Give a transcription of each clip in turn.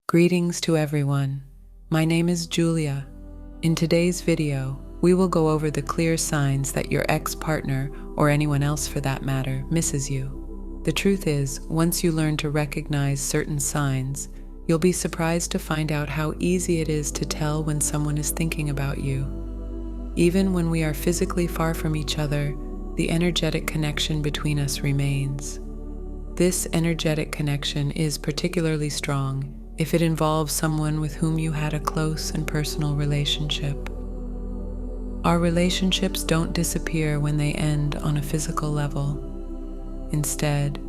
Greetings to everyone. My name is Julia. In today's video, we will go over the clear signs that your ex-partner, or anyone else for that matter, misses you. The truth is, once you learn to recognize certain signs, you'll be surprised to find out how easy it is to tell when someone is thinking about you. Even when we are physically far from each other, the energetic connection between us remains. This energetic connection is particularly strong if it involves someone with whom you had a close and personal relationship. Our relationships don't disappear when they end on a physical level. Instead,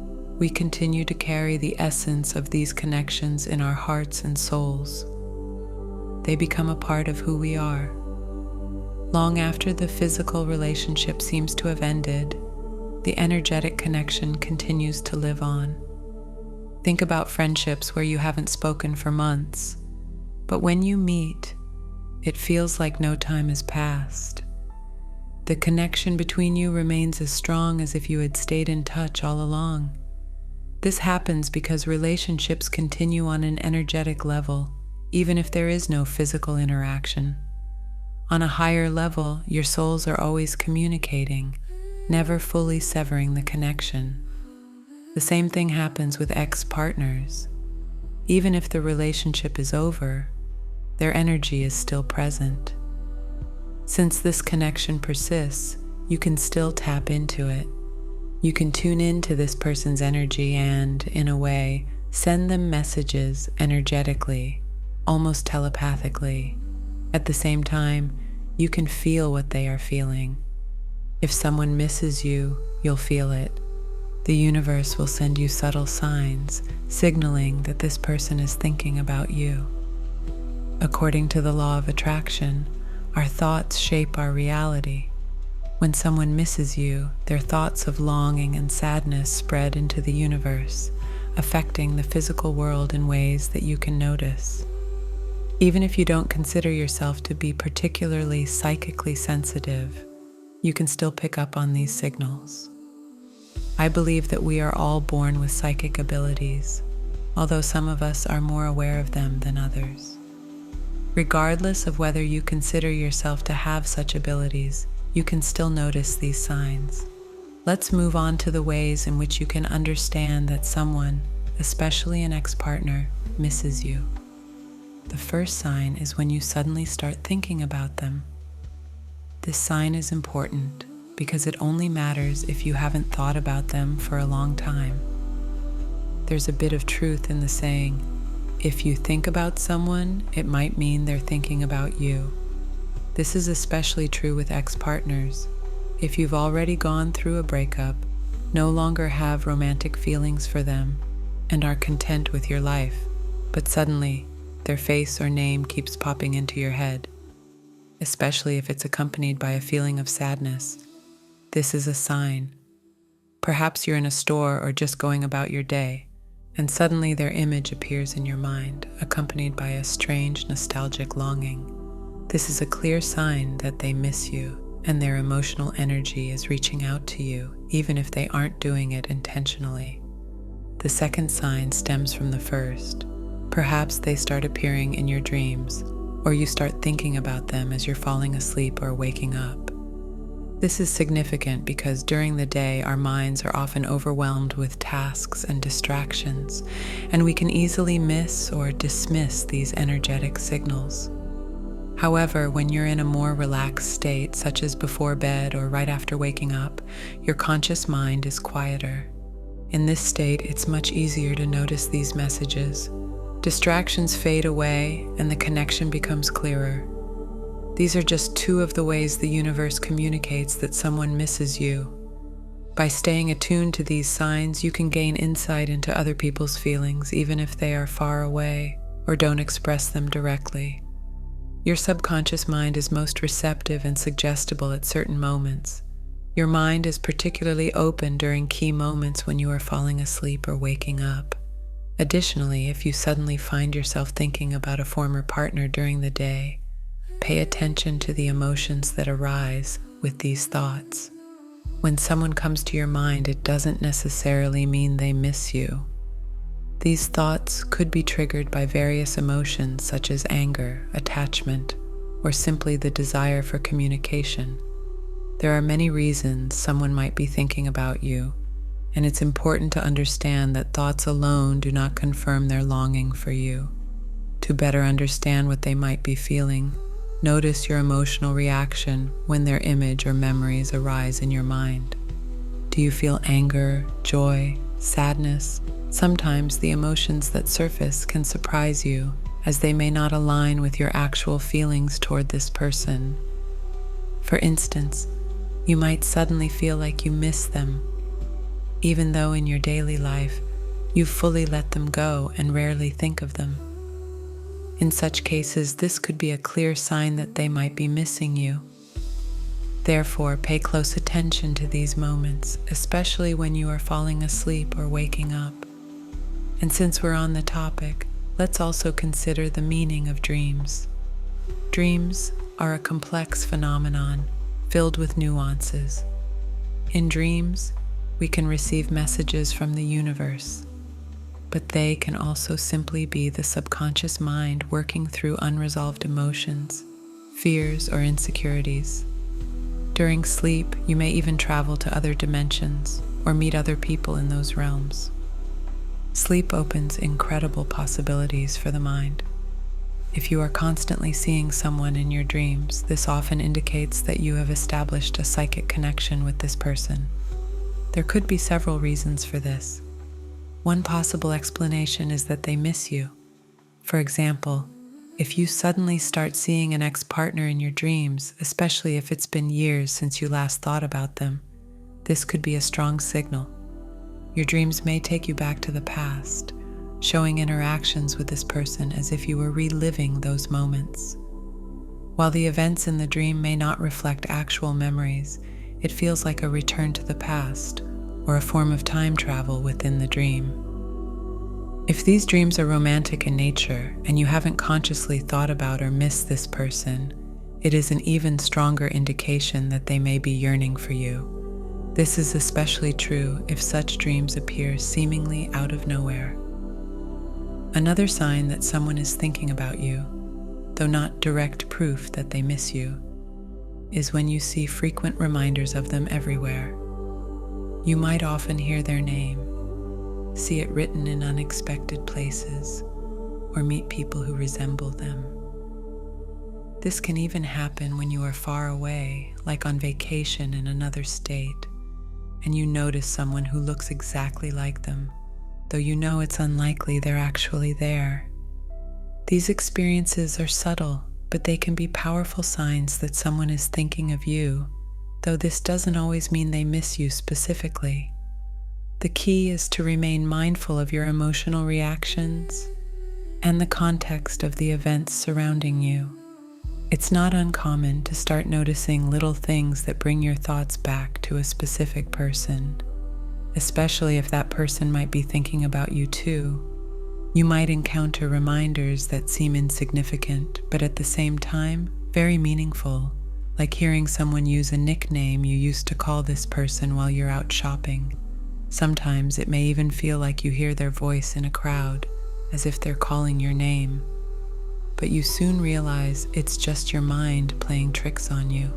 we continue to carry the essence of these connections in our hearts and souls. They become a part of who we are. Long after the physical relationship seems to have ended, the energetic connection continues to live on. Think about friendships where you haven't spoken for months, but when you meet, it feels like no time has passed. The connection between you remains as strong as if you had stayed in touch all along. This happens because relationships continue on an energetic level, even if there is no physical interaction. On a higher level, your souls are always communicating, never fully severing the connection. The same thing happens with ex-partners. Even if the relationship is over, their energy is still present. Since this connection persists, you can still tap into it. You can tune into this person's energy and, in a way, send them messages energetically, almost telepathically. At the same time, you can feel what they are feeling. If someone misses you, you'll feel it. The universe will send you subtle signs, signaling that this person is thinking about you. According to the law of attraction, our thoughts shape our reality. When someone misses you, their thoughts of longing and sadness spread into the universe, affecting the physical world in ways that you can notice. Even if you don't consider yourself to be particularly psychically sensitive, you can still pick up on these signals. I believe that we are all born with psychic abilities, although some of us are more aware of them than others. Regardless of whether you consider yourself to have such abilities, you can still notice these signs. Let's move on to the ways in which you can understand that someone, especially an ex-partner, misses you. The first sign is when you suddenly start thinking about them. This sign is important because it only matters if you haven't thought about them for a long time. There's a bit of truth in the saying, if you think about someone, it might mean they're thinking about you. This is especially true with ex-partners. If you've already gone through a breakup, no longer have romantic feelings for them, and are content with your life, but suddenly their face or name keeps popping into your head, especially if it's accompanied by a feeling of sadness. This is a sign. Perhaps you're in a store or just going about your day, and suddenly their image appears in your mind, accompanied by a strange nostalgic longing. This is a clear sign that they miss you, and their emotional energy is reaching out to you, even if they aren't doing it intentionally. The second sign stems from the first. Perhaps they start appearing in your dreams, or you start thinking about them as you're falling asleep or waking up. This is significant because during the day our minds are often overwhelmed with tasks and distractions, and we can easily miss or dismiss these energetic signals. However, when you're in a more relaxed state, such as before bed or right after waking up, your conscious mind is quieter. In this state, it's much easier to notice these messages. Distractions fade away and the connection becomes clearer. These are just two of the ways the universe communicates that someone misses you. By staying attuned to these signs, you can gain insight into other people's feelings, even if they are far away or don't express them directly. Your subconscious mind is most receptive and suggestible at certain moments. Your mind is particularly open during key moments when you are falling asleep or waking up. Additionally, if you suddenly find yourself thinking about a former partner during the day, pay attention to the emotions that arise with these thoughts. When someone comes to your mind, it doesn't necessarily mean they miss you. These thoughts could be triggered by various emotions such as anger, attachment, or simply the desire for communication. There are many reasons someone might be thinking about you, and it's important to understand that thoughts alone do not confirm their longing for you. To better understand what they might be feeling, notice your emotional reaction when their image or memories arise in your mind. Do you feel anger, joy, sadness? Sometimes the emotions that surface can surprise you, as they may not align with your actual feelings toward this person. For instance, you might suddenly feel like you miss them, even though in your daily life you fully let them go and rarely think of them. In such cases, this could be a clear sign that they might be missing you. Therefore, pay close attention to these moments, especially when you are falling asleep or waking up. And since we're on the topic, let's also consider the meaning of dreams. Dreams are a complex phenomenon filled with nuances. In dreams, we can receive messages from the universe, but they can also simply be the subconscious mind working through unresolved emotions, fears, or insecurities. During sleep, you may even travel to other dimensions or meet other people in those realms. Sleep opens incredible possibilities for the mind. If you are constantly seeing someone in your dreams, this often indicates that you have established a psychic connection with this person. There could be several reasons for this. One possible explanation is that they miss you. For example, if you suddenly start seeing an ex-partner in your dreams, especially if it's been years since you last thought about them, this could be a strong signal. Your dreams may take you back to the past, showing interactions with this person as if you were reliving those moments. While the events in the dream may not reflect actual memories, it feels like a return to the past or a form of time travel within the dream. If these dreams are romantic in nature and you haven't consciously thought about or missed this person, it is an even stronger indication that they may be yearning for you. This is especially true if such dreams appear seemingly out of nowhere. Another sign that someone is thinking about you, though not direct proof that they miss you, is when you see frequent reminders of them everywhere. You might often hear their name, see it written in unexpected places, or meet people who resemble them. This can even happen when you are far away, like on vacation in another state, and you notice someone who looks exactly like them, though you know it's unlikely they're actually there. These experiences are subtle, but they can be powerful signs that someone is thinking of you, though this doesn't always mean they miss you specifically. The key is to remain mindful of your emotional reactions and the context of the events surrounding you. It's not uncommon to start noticing little things that bring your thoughts back to a specific person, especially if that person might be thinking about you too. You might encounter reminders that seem insignificant, but at the same time, very meaningful, like hearing someone use a nickname you used to call this person while you're out shopping. Sometimes it may even feel like you hear their voice in a crowd, as if they're calling your name. But you soon realize it's just your mind playing tricks on you.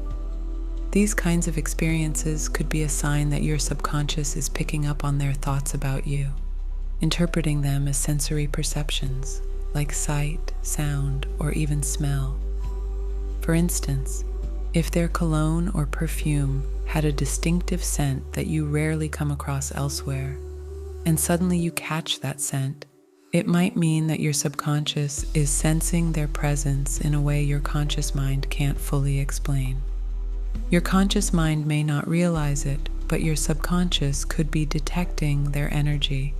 These kinds of experiences could be a sign that your subconscious is picking up on their thoughts about you, interpreting them as sensory perceptions, like sight, sound, or even smell. For instance, if their cologne or perfume had a distinctive scent that you rarely come across elsewhere, and suddenly you catch that scent, it might mean that your subconscious is sensing their presence in a way your conscious mind can't fully explain. Your conscious mind may not realize it, but your subconscious could be detecting their energy.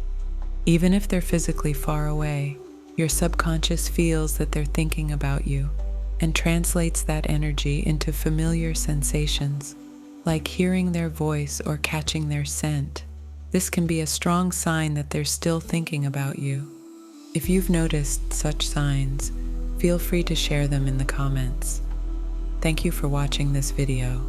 Even if they're physically far away, your subconscious feels that they're thinking about you and translates that energy into familiar sensations, like hearing their voice or catching their scent. This can be a strong sign that they're still thinking about you. If you've noticed such signs, feel free to share them in the comments. Thank you for watching this video.